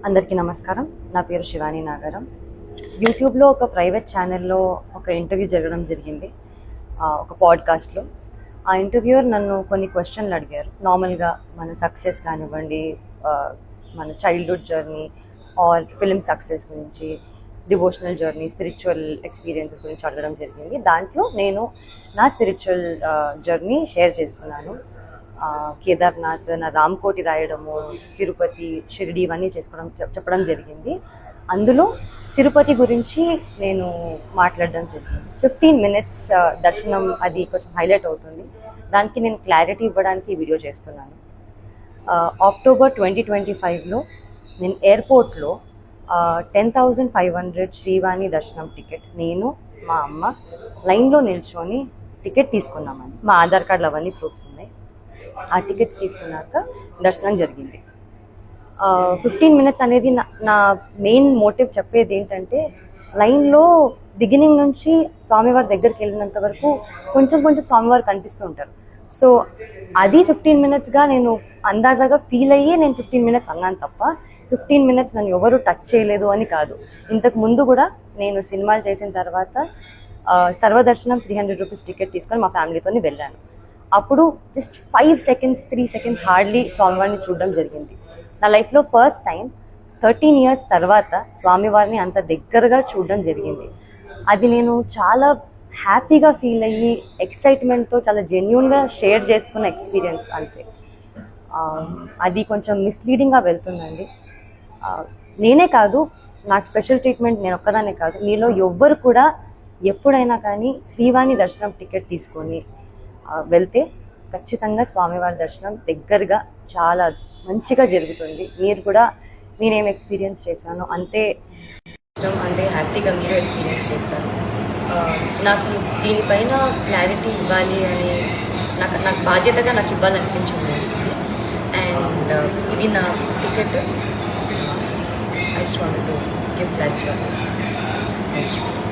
అందరికీ నమస్కారం. నా పేరు శివాని నాగరం. యూట్యూబ్లో ఒక ప్రైవేట్ ఛానల్లో ఒక ఇంటర్వ్యూ జరగడం జరిగింది, ఒక పాడ్కాస్ట్లో. ఆ ఇంటర్వ్యూయర్ నన్ను కొన్ని క్వశ్చన్లు అడిగారు. నార్మల్గా మన సక్సెస్ కానివ్వండి, మన childhood journey or film success గురించి, డివోషనల్ జర్నీ, స్పిరిచువల్ ఎక్స్పీరియన్సెస్ గురించి అడగడం జరిగింది. దాంట్లో నేను నా స్పిరిచువల్ జర్నీ షేర్ చేసుకున్నాను. కేదార్నాథ్, నా రామ్కోటి రాయడము, తిరుపతి, షిరిడి ఇవన్నీ చెప్పడం జరిగింది. అందులో తిరుపతి గురించి నేను మాట్లాడడం జరిగింది. 15 minutes దర్శనం, అది కొంచెం హైలైట్ అవుతుంది. దానికి నేను క్లారిటీ ఇవ్వడానికి ఈ వీడియో చేస్తున్నాను. అక్టోబర్ 2025లో నేను ఎయిర్పోర్ట్లో 10,500 శ్రీవాణి దర్శనం టికెట్ నేను, మా అమ్మ లైన్లో నిల్చొని టికెట్ తీసుకున్నామని. మా ఆధార్ కార్డులు అవన్నీ ప్రూఫ్స్ ఉన్నాయి. ఆ టికెట్స్ తీసుకున్నాక దర్శనం జరిగింది. 15 minutes అనేది నా మెయిన్ మోటివ్ చెప్పేది ఏంటంటే, లైన్లో బిగినింగ్ నుంచి స్వామివారి దగ్గరికి వెళ్ళినంత వరకు కొంచెం స్వామివారు కనిపిస్తూ ఉంటారు. సో అది 15 minutesగా నేను అందాజాగా ఫీల్ అయ్యి నేను 15 minutes అన్నాను తప్ప 15 minutes నన్ను ఎవరు టచ్ చేయలేదు అని కాదు. ఇంతకు ముందు కూడా నేను సినిమాలు చేసిన తర్వాత సర్వదర్శనం 300 రూపీస్ టికెట్ తీసుకొని మా ఫ్యామిలీతో వెళ్ళాను. అప్పుడు జస్ట్ 5 seconds 3 seconds హార్డ్లీ స్వామివారిని చూడడం జరిగింది. నా లైఫ్లో ఫస్ట్ టైం 13 years తర్వాత స్వామివారిని అంత దగ్గరగా చూడడం జరిగింది. అది నేను చాలా హ్యాపీగా ఫీల్ అయ్యి ఎక్సైట్మెంట్తో చాలా జెన్యూన్గా షేర్ చేసుకున్న ఎక్స్పీరియన్స్ అంతే. అది కొంచెం మిస్లీడింగ్గా వెళ్తుందండి. నేనే కాదు, నాకు స్పెషల్ ట్రీట్మెంట్ నేను ఒక్కదానే కాదు, మీలో ఎవ్వరు కూడా ఎప్పుడైనా కానీ శ్రీవాణి దర్శనం టికెట్ తీసుకొని వెళ్తే ఖచ్చితంగా స్వామివారి దర్శనం దగ్గరగా చాలా మంచిగా జరుగుతుంది. మీరు కూడా నేనేం ఎక్స్పీరియన్స్ చేశానో అంతే హ్యాపీగా మీరు ఎక్స్పీరియన్స్ చేస్తారు. నాకు దీనిపైన క్లారిటీ ఇవ్వాలి అని నాకు బాధ్యతగా నాకు ఇవ్వాలనిపించింది. అండ్ ఇది నా ticket. I just want to give that. Thank you.